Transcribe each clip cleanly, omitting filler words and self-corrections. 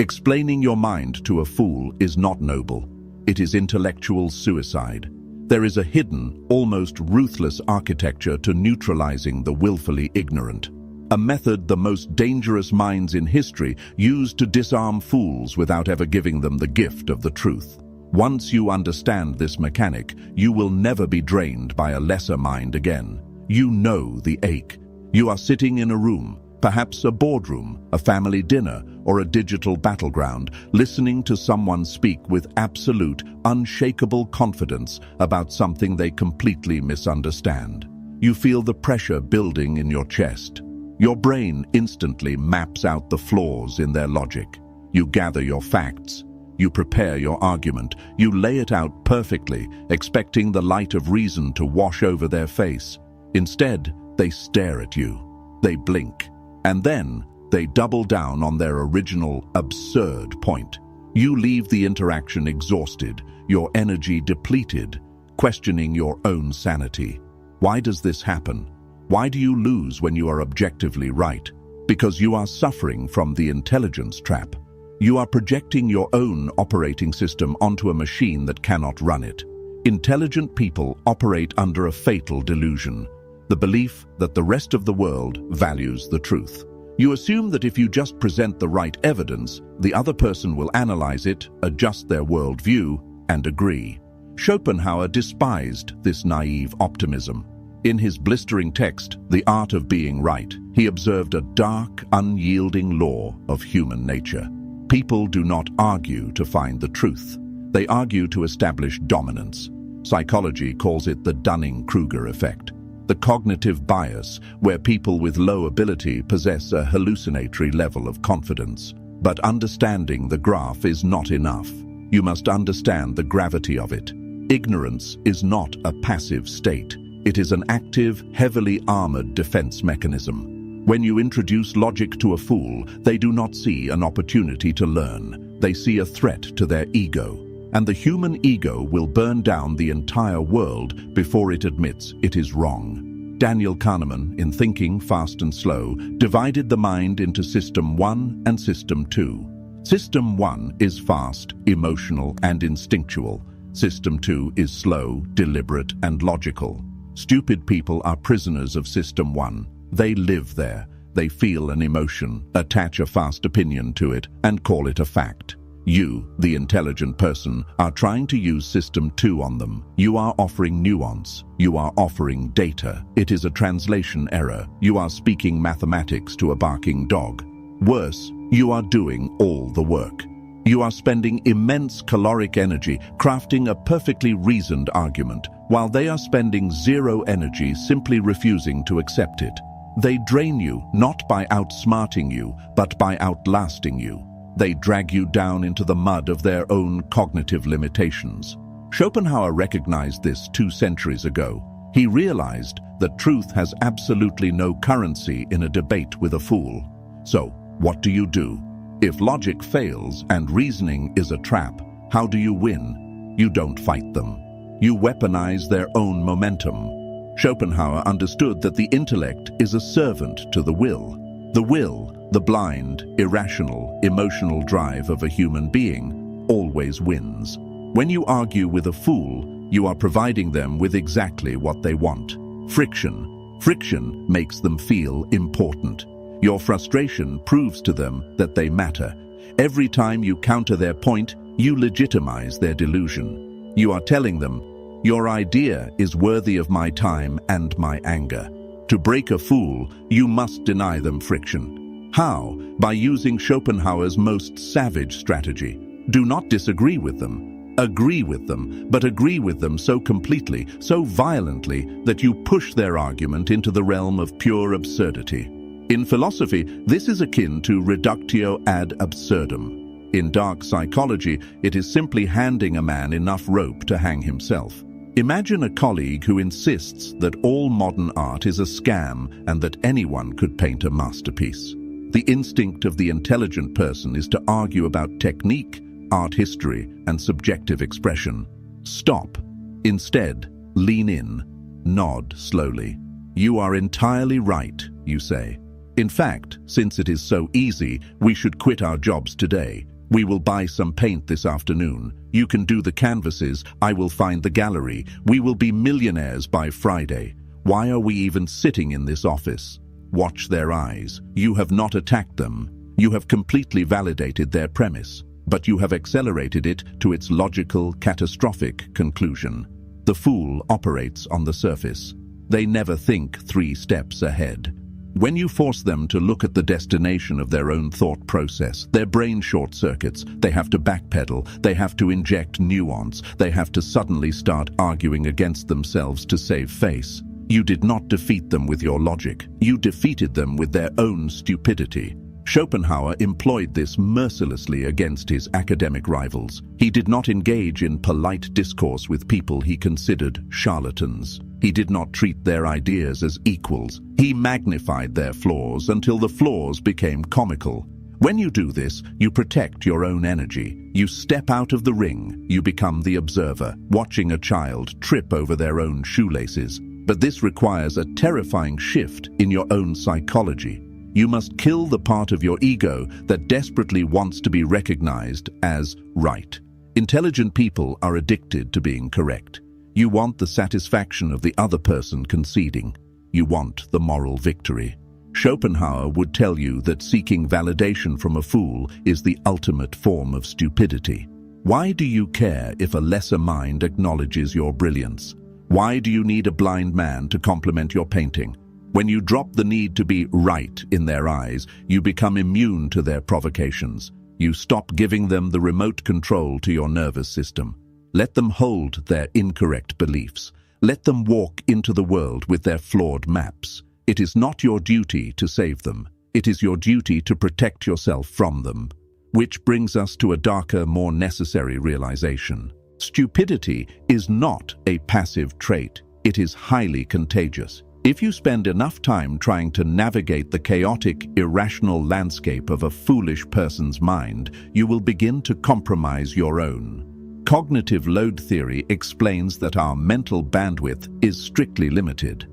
Explaining your mind to a fool is not noble. It is intellectual suicide. There is a hidden, almost ruthless architecture to neutralizing the willfully ignorant. A method the most dangerous minds in history used to disarm fools without ever giving them the gift of the truth. Once you understand this mechanic, you will never be drained by a lesser mind again. You know the ache. You are sitting in a room, perhaps a boardroom, a family dinner, or a digital battleground, listening to someone speak with absolute, unshakable confidence about something they completely misunderstand. You feel the pressure building in your chest. Your brain instantly maps out the flaws in their logic. You gather your facts. You prepare your argument. You lay it out perfectly, expecting the light of reason to wash over their face. Instead, they stare at you. They blink. And then, they double down on their original, absurd point. You leave the interaction exhausted, your energy depleted, questioning your own sanity. Why does this happen? Why do you lose when you are objectively right? Because you are suffering from the intelligence trap. You are projecting your own operating system onto a machine that cannot run it. Intelligent people operate under a fatal delusion, the belief that the rest of the world values the truth. You assume that if you just present the right evidence, the other person will analyze it, adjust their worldview, and agree. Schopenhauer despised this naive optimism. In his blistering text, The Art of Being Right, he observed a dark, unyielding law of human nature. People do not argue to find the truth. They argue to establish dominance. Psychology calls it the Dunning-Kruger effect, the cognitive bias where people with low ability possess a hallucinatory level of confidence. But understanding the graph is not enough. You must understand the gravity of it. Ignorance is not a passive state. It is an active, heavily armored defense mechanism. When you introduce logic to a fool, they do not see an opportunity to learn. They see a threat to their ego. And the human ego will burn down the entire world before it admits it is wrong. Daniel Kahneman, in Thinking, Fast and Slow, divided the mind into System 1 and System 2. System 1 is fast, emotional, and instinctual. System 2 is slow, deliberate, and logical. Stupid people are prisoners of System 1. They live there. They feel an emotion, attach a fast opinion to it, and call it a fact. You, the intelligent person, are trying to use System 2 on them. You are offering nuance. You are offering data. It is a translation error. You are speaking mathematics to a barking dog. Worse, you are doing all the work. You are spending immense caloric energy crafting a perfectly reasoned argument, while they are spending zero energy simply refusing to accept it. They drain you, not by outsmarting you, but by outlasting you. They drag you down into the mud of their own cognitive limitations. Schopenhauer recognized this 2 centuries ago. He realized that truth has absolutely no currency in a debate with a fool. So, what do you do? If logic fails and reasoning is a trap, how do you win? You don't fight them. You weaponize their own momentum. Schopenhauer understood that the intellect is a servant to the will. The will, the blind, irrational, emotional drive of a human being, always wins. When you argue with a fool, you are providing them with exactly what they want. Friction. Friction makes them feel important. Your frustration proves to them that they matter. Every time you counter their point, you legitimize their delusion. You are telling them, your idea is worthy of my time and my anger. To break a fool, you must deny them friction. How? By using Schopenhauer's most savage strategy. Do not disagree with them. Agree with them, but agree with them so completely, so violently, that you push their argument into the realm of pure absurdity. In philosophy, this is akin to reductio ad absurdum. In dark psychology, it is simply handing a man enough rope to hang himself. Imagine a colleague who insists that all modern art is a scam and that anyone could paint a masterpiece. The instinct of the intelligent person is to argue about technique, art history, and subjective expression. Stop. Instead, lean in. Nod slowly. You are entirely right, you say. In fact, since it is so easy, we should quit our jobs today. We will buy some paint this afternoon. You can do the canvases. I will find the gallery. We will be millionaires by Friday. Why are we even sitting in this office? Watch their eyes. You have not attacked them. You have completely validated their premise, but you have accelerated it to its logical, catastrophic conclusion. The fool operates on the surface. They never think 3 steps ahead. When you force them to look at the destination of their own thought process, their brain short-circuits. They have to backpedal, they have to inject nuance, they have to suddenly start arguing against themselves to save face. You did not defeat them with your logic. You defeated them with their own stupidity. Schopenhauer employed this mercilessly against his academic rivals. He did not engage in polite discourse with people he considered charlatans. He did not treat their ideas as equals. He magnified their flaws until the flaws became comical. When you do this, you protect your own energy. You step out of the ring. You become the observer, watching a child trip over their own shoelaces. But this requires a terrifying shift in your own psychology. You must kill the part of your ego that desperately wants to be recognized as right. Intelligent people are addicted to being correct. You want the satisfaction of the other person conceding. You want the moral victory. Schopenhauer would tell you that seeking validation from a fool is the ultimate form of stupidity. Why do you care if a lesser mind acknowledges your brilliance? Why do you need a blind man to compliment your painting? When you drop the need to be right in their eyes, you become immune to their provocations. You stop giving them the remote control to your nervous system. Let them hold their incorrect beliefs. Let them walk into the world with their flawed maps. It is not your duty to save them. It is your duty to protect yourself from them. Which brings us to a darker, more necessary realization. Stupidity is not a passive trait. It is highly contagious. If you spend enough time trying to navigate the chaotic, irrational landscape of a foolish person's mind, you will begin to compromise your own. Cognitive load theory explains that our mental bandwidth is strictly limited.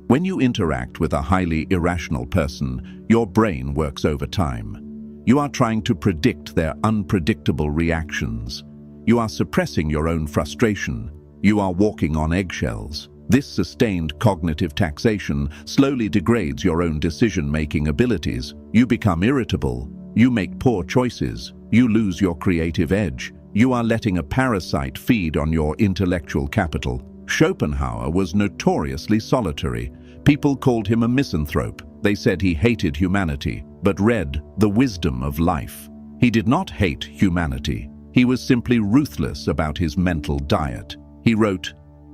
When you interact with a highly irrational person, your brain works overtime. You are trying to predict their unpredictable reactions. You are suppressing your own frustration. You are walking on eggshells. This sustained cognitive taxation slowly degrades your own decision-making abilities. You become irritable. You make poor choices. You lose your creative edge. You are letting a parasite feed on your intellectual capital. Schopenhauer was notoriously solitary. People called him a misanthrope. They said he hated humanity, but read the wisdom of life. He did not hate humanity. He was simply ruthless about his mental diet. He wrote,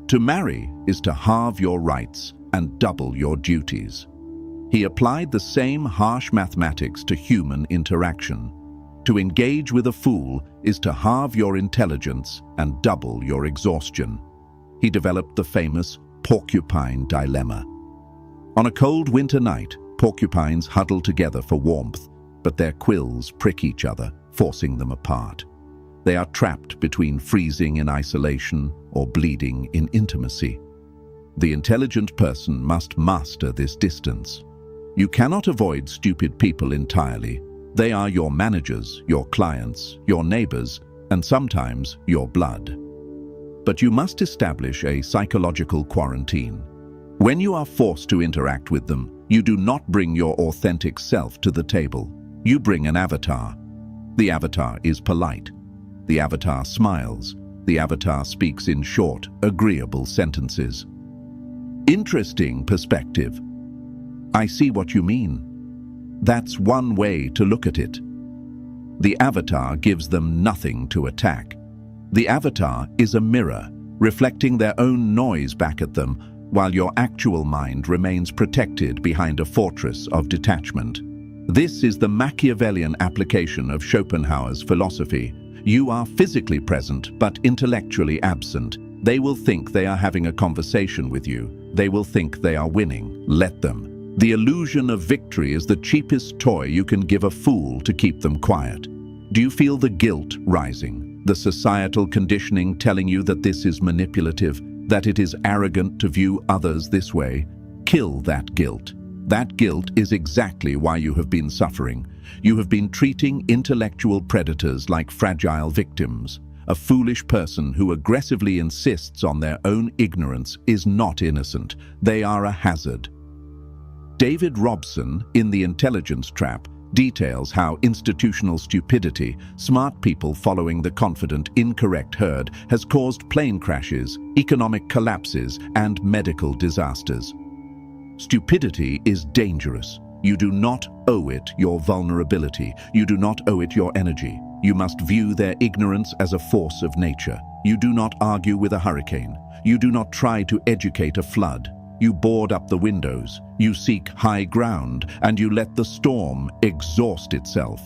"To marry is to halve your rights and double your duties." He applied the same harsh mathematics to human interaction. To engage with a fool is to halve your intelligence and double your exhaustion. He developed the famous porcupine dilemma. On a cold winter night, porcupines huddle together for warmth, but their quills prick each other, forcing them apart. They are trapped between freezing in isolation or bleeding in intimacy. The intelligent person must master this distance. You cannot avoid stupid people entirely. They are your managers, your clients, your neighbors, and sometimes your blood. But you must establish a psychological quarantine. When you are forced to interact with them, you do not bring your authentic self to the table. You bring an avatar. The avatar is polite. The avatar smiles. The avatar speaks in short, agreeable sentences. Interesting perspective. I see what you mean. That's one way to look at it. The avatar gives them nothing to attack. The avatar is a mirror, reflecting their own noise back at them, while your actual mind remains protected behind a fortress of detachment. This is the Machiavellian application of Schopenhauer's philosophy. You are physically present, but intellectually absent. They will think they are having a conversation with you. They will think they are winning. Let them. The illusion of victory is the cheapest toy you can give a fool to keep them quiet. Do you feel the guilt rising? The societal conditioning telling you that this is manipulative, that it is arrogant to view others this way? Kill that guilt. That guilt is exactly why you have been suffering. You have been treating intellectual predators like fragile victims. A foolish person who aggressively insists on their own ignorance is not innocent. They are a hazard. David Robson, in The Intelligence Trap, details how institutional stupidity, smart people following the confident, incorrect herd, has caused plane crashes, economic collapses, and medical disasters. Stupidity is dangerous. You do not owe it your vulnerability. You do not owe it your energy. You must view their ignorance as a force of nature. You do not argue with a hurricane. You do not try to educate a flood. You board up the windows. You seek high ground, and you let the storm exhaust itself.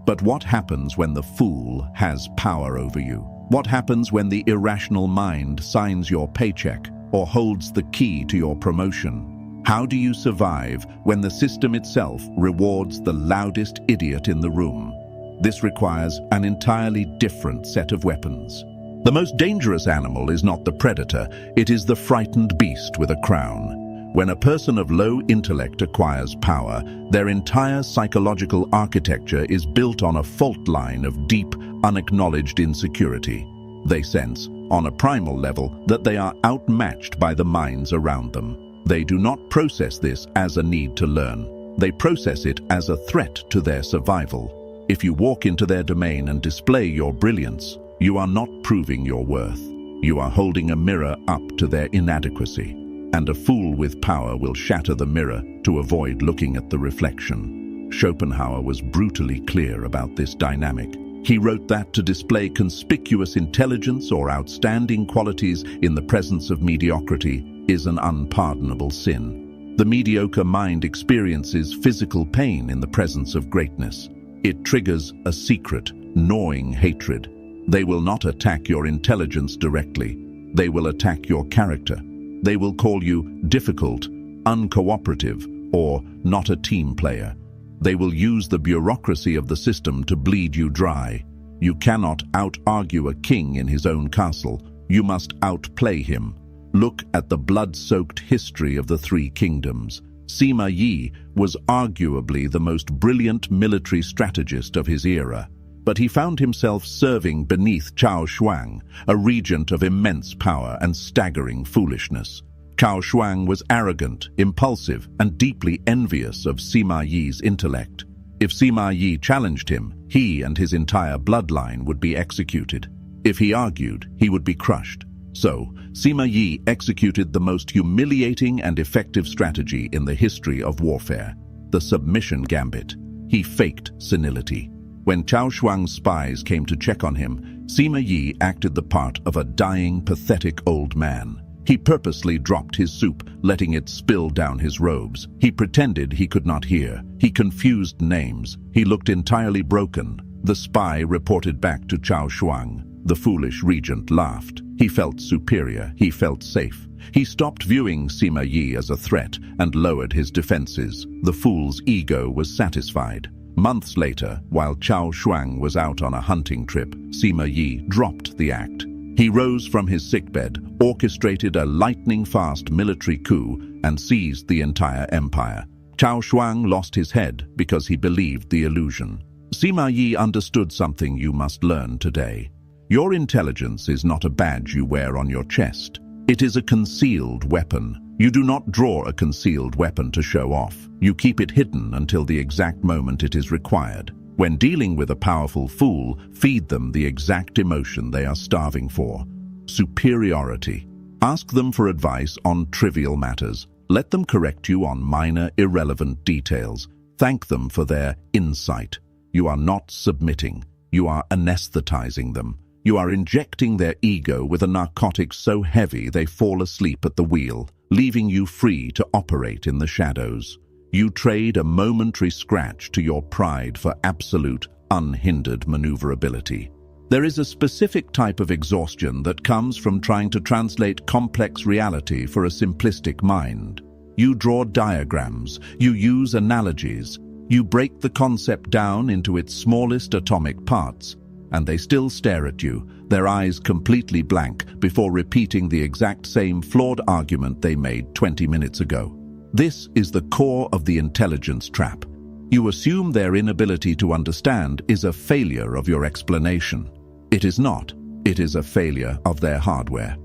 But what happens when the fool has power over you? What happens when the irrational mind signs your paycheck or holds the key to your promotion? How do you survive when the system itself rewards the loudest idiot in the room? This requires an entirely different set of weapons. The most dangerous animal is not the predator, it is the frightened beast with a crown. When a person of low intellect acquires power, their entire psychological architecture is built on a fault line of deep, unacknowledged insecurity. They sense, on a primal level, that they are outmatched by the minds around them. They do not process this as a need to learn. They process it as a threat to their survival. If you walk into their domain and display your brilliance, you are not proving your worth. You are holding a mirror up to their inadequacy. And a fool with power will shatter the mirror to avoid looking at the reflection. Schopenhauer was brutally clear about this dynamic. He wrote that to display conspicuous intelligence or outstanding qualities in the presence of mediocrity is an unpardonable sin. The mediocre mind experiences physical pain in the presence of greatness. It triggers a secret, gnawing hatred. They will not attack your intelligence directly. They will attack your character. They will call you difficult, uncooperative, or not a team player. They will use the bureaucracy of the system to bleed you dry. You cannot out-argue a king in his own castle. You must outplay him. Look at the blood-soaked history of the Three Kingdoms. Sima Yi was arguably the most brilliant military strategist of his era, but he found himself serving beneath Cao Shuang, a regent of immense power and staggering foolishness. Cao Shuang was arrogant, impulsive, and deeply envious of Sima Yi's intellect. If Sima Yi challenged him, he and his entire bloodline would be executed. If he argued, he would be crushed. So, Sima Yi executed the most humiliating and effective strategy in the history of warfare, the submission gambit. He faked senility. When Cao Shuang's spies came to check on him, Sima Yi acted the part of a dying, pathetic old man. He purposely dropped his soup, letting it spill down his robes. He pretended he could not hear. He confused names. He looked entirely broken. The spy reported back to Cao Shuang. The foolish regent laughed. He felt superior. He felt safe. He stopped viewing Sima Yi as a threat and lowered his defenses. The fool's ego was satisfied. Months later, while Cao Shuang was out on a hunting trip, Sima Yi dropped the act. He rose from his sickbed, orchestrated a lightning-fast military coup, and seized the entire empire. Cao Shuang lost his head because he believed the illusion. Sima Yi understood something you must learn today. Your intelligence is not a badge you wear on your chest. It is a concealed weapon. You do not draw a concealed weapon to show off. You keep it hidden until the exact moment it is required. When dealing with a powerful fool, feed them the exact emotion they are starving for. Superiority. Ask them for advice on trivial matters. Let them correct you on minor, irrelevant details. Thank them for their insight. You are not submitting. You are anesthetizing them. You are injecting their ego with a narcotic so heavy they fall asleep at the wheel, leaving you free to operate in the shadows. You trade a momentary scratch to your pride for absolute, unhindered maneuverability. There is a specific type of exhaustion that comes from trying to translate complex reality for a simplistic mind. You draw diagrams, you use analogies, you break the concept down into its smallest atomic parts, and they still stare at you, their eyes completely blank, before repeating the exact same flawed argument they made 20 minutes ago. This is the core of the intelligence trap. You assume their inability to understand is a failure of your explanation. It is not. It is a failure of their hardware.